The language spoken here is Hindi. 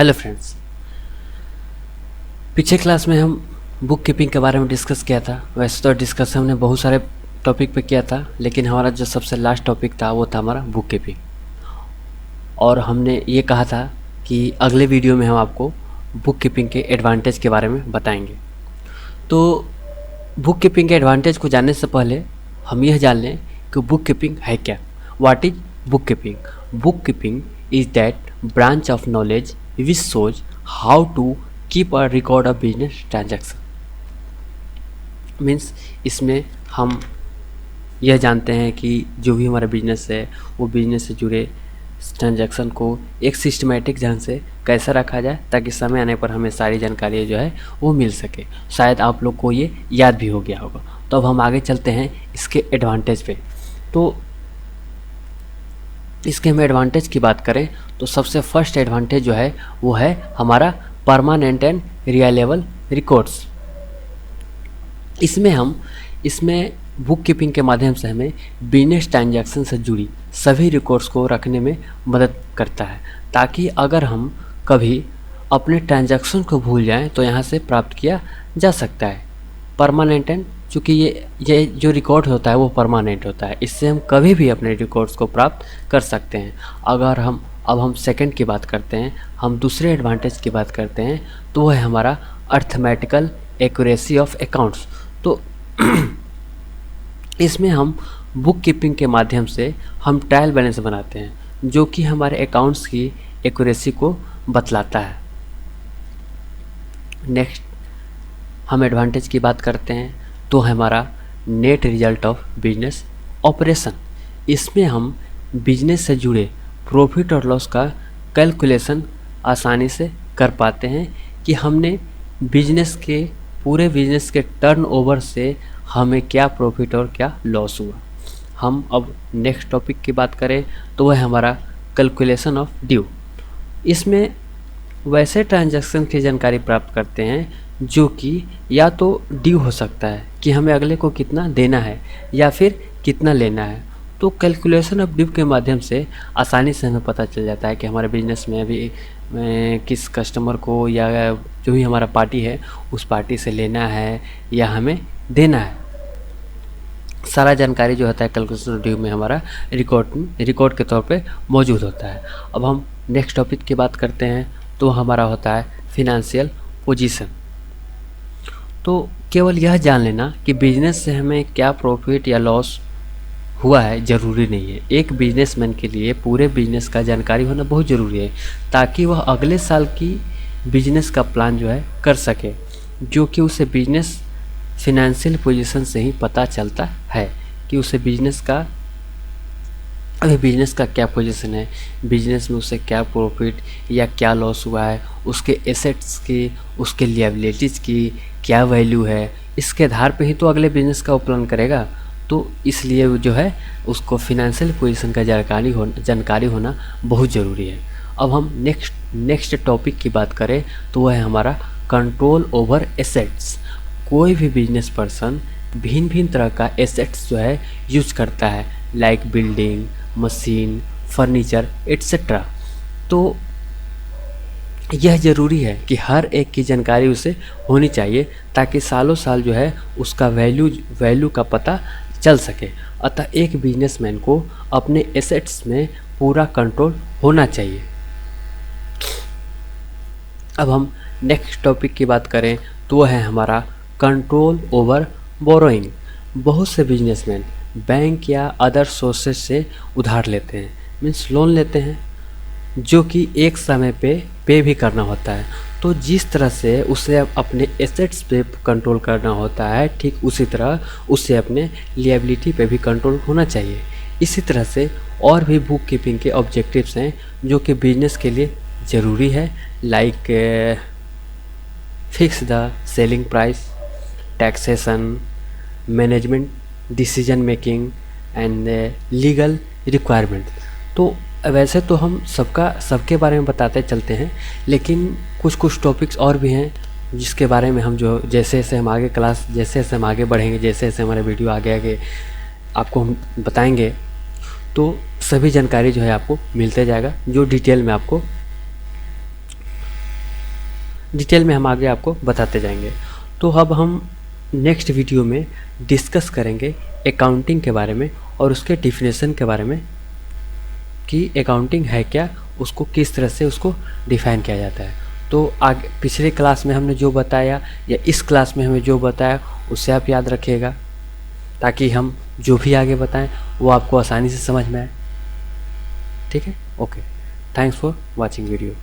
Hello friends. पिछले क्लास में हम बुक कीपिंग के बारे में डिस्कस किया था। वैसे तो डिस्कस हमने बहुत सारे टॉपिक पे किया था, लेकिन हमारा जो सबसे लास्ट टॉपिक था वो था हमारा बुक कीपिंग। और हमने ये कहा था कि अगले वीडियो में हम आपको बुक कीपिंग के एडवांटेज के बारे में बताएंगे। तो बुक कीपिंग के एडवांटेज को जानने से पहले हम यह जान लें कि बुक कीपिंग है क्या। What is bookkeeping? Bookkeeping is that branch of knowledge which shows how to keep a record of business transaction. Means इसमें हम यह जानते हैं कि जो भी हमारा बिजनेस है वो बिजनेस से जुड़े ट्रांजैक्शन को एक सिस्टमेटिक ढंग से कैसे रखा जाए ताकि समय आने पर हमें सारी जानकारी जो है वो मिल सके। शायद आप लोग को ये याद भी हो गया होगा। तो अब हम आगे चलते हैं इसके एडवांटेज पे। तो इसके हम एडवांटेज की बात करें तो सबसे फर्स्ट एडवांटेज जो है वो है हमारा परमानेंट एंड रिलायबल रिकॉर्ड्स। इसमें बुक कीपिंग के माध्यम से हमें बिजनेस ट्रांजैक्शन से जुड़ी सभी रिकॉर्ड्स को रखने में मदद करता है, ताकि अगर हम कभी अपने ट्रांजैक्शन को भूल जाएं तो यहाँ से प्राप्त किया जा सकता है। परमानेंट एंड चूँकि ये जो रिकॉर्ड होता है वो परमानेंट होता है, इससे हम कभी भी अपने रिकॉर्ड्स को प्राप्त कर सकते हैं। अगर हम सेकंड की बात करते हैं, हम दूसरे एडवांटेज की बात करते हैं तो वह है हमारा अर्थमेटिकल एक्यूरेसी ऑफ अकाउंट्स। तो इसमें हम बुक कीपिंग के माध्यम से हम ट्रायल बैलेंस बनाते हैं जो कि हमारे अकाउंट्स की एक्यूरेसी को बतलाता है। नेक्स्ट हम एडवांटेज की बात करते हैं तो हमारा net result of business operation. इसमें हम बिजनेस से जुड़े प्रॉफिट और लॉस का कैलकुलेशन आसानी से कर पाते हैं कि हमने पूरे बिजनेस के टर्नओवर से हमें क्या प्रॉफिट और क्या लॉस हुआ। हम अब नेक्स्ट टॉपिक की बात करें तो वह है हमारा कैलकुलेशन ऑफ ड्यू। इसमें वैसे ट्रांजैक्शन की जानकारी प्राप्त करते हैं जो कि या तो ड्यू हो सकता है कि हमें अगले को कितना देना है या फिर कितना लेना है। तो कैलकुलेशन ऑफ ड्यू के माध्यम से आसानी से हमें पता चल जाता है कि हमारे बिजनेस में अभी किस कस्टमर को या जो भी हमारा पार्टी है उस पार्टी से लेना है या हमें देना है। सारा जानकारी जो होता है कैलकुलेशन ऑफ ड्यू में हमारा रिकॉर्ड के तौर पे मौजूद होता है। अब हम नेक्स्ट टॉपिक की बात करते हैं तो हमारा होता है फिनेंशियल पोजीशन। तो केवल यह जान लेना कि बिजनेस से हमें क्या प्रॉफिट या लॉस हुआ है ज़रूरी नहीं है। एक बिजनेसमैन के लिए पूरे बिजनेस का जानकारी होना बहुत ज़रूरी है ताकि वह अगले साल की बिजनेस का प्लान जो है कर सके, जो कि उसे बिजनेस फिनेंशियल पोजीशन से ही पता चलता है कि उसे बिजनेस का क्या पोजीशन है, बिजनेस में उसे क्या प्रॉफिट या क्या लॉस हुआ है, उसके एसेट्स की, उसके लिएबिलिटीज़ की क्या वैल्यू है। इसके आधार पे ही तो अगले बिजनेस का वो प्लान करेगा। तो इसलिए जो है उसको फिनेंशियल पोजीशन का जानकारी होना बहुत ज़रूरी है। अब हम नेक्स्ट टॉपिक की बात करें तो वह है हमारा कंट्रोल ओवर एसेट्स। कोई भी बिजनेस पर्सन भिन्न भिन्न तरह का एसेट्स जो है यूज करता है, like building, machine, furniture etcetera. तो यह ज़रूरी है कि हर एक की जानकारी उसे होनी चाहिए ताकि सालों साल जो है उसका वैल्यू का पता चल सके। अतः एक बिजनेसमैन को अपने एसेट्स में पूरा कंट्रोल होना चाहिए। अब हम नेक्स्ट टॉपिक की बात करें तो वह है हमारा कंट्रोल ओवर बोरोइंग। बहुत से बिजनेसमैन बैंक या अदर सोर्सेज से उधार लेते हैं, मीन्स लोन लेते हैं, जो कि एक समय पे भी करना होता है। तो जिस तरह से उसे अपने एसेट्स पे कंट्रोल करना होता है, ठीक उसी तरह उसे अपने लिएबिलिटी पे भी कंट्रोल होना चाहिए। इसी तरह से और भी बुक कीपिंग के ऑब्जेक्टिव्स हैं जो कि बिजनेस के लिए ज़रूरी है, like fix the selling price, taxation, management decision making and legal requirement. तो वैसे तो हम सबके बारे में बताते चलते हैं, लेकिन कुछ टॉपिक्स और भी हैं जिसके बारे में हम जैसे जैसे हम आगे बढ़ेंगे, जैसे जैसे हमारे वीडियो आगे आपको हम बताएंगे तो सभी जानकारी जो है आपको मिलते जाएगा, जो डिटेल में आपको डिटेल में हम आगे आपको बताते जाएंगे। तो अब हम नेक्स्ट वीडियो में डिस्कस करेंगे अकाउंटिंग के बारे में और उसके डिफिनेशन के बारे में कि अकाउंटिंग है क्या, उसको किस तरह से उसको डिफ़ाइन किया जाता है। तो आगे पिछले क्लास में हमने जो बताया या इस क्लास में हमें जो बताया उससे आप याद रखिएगा, ताकि हम जो भी आगे बताएं वो आपको आसानी से समझ में आए। ठीक है, okay, thanks for watching video.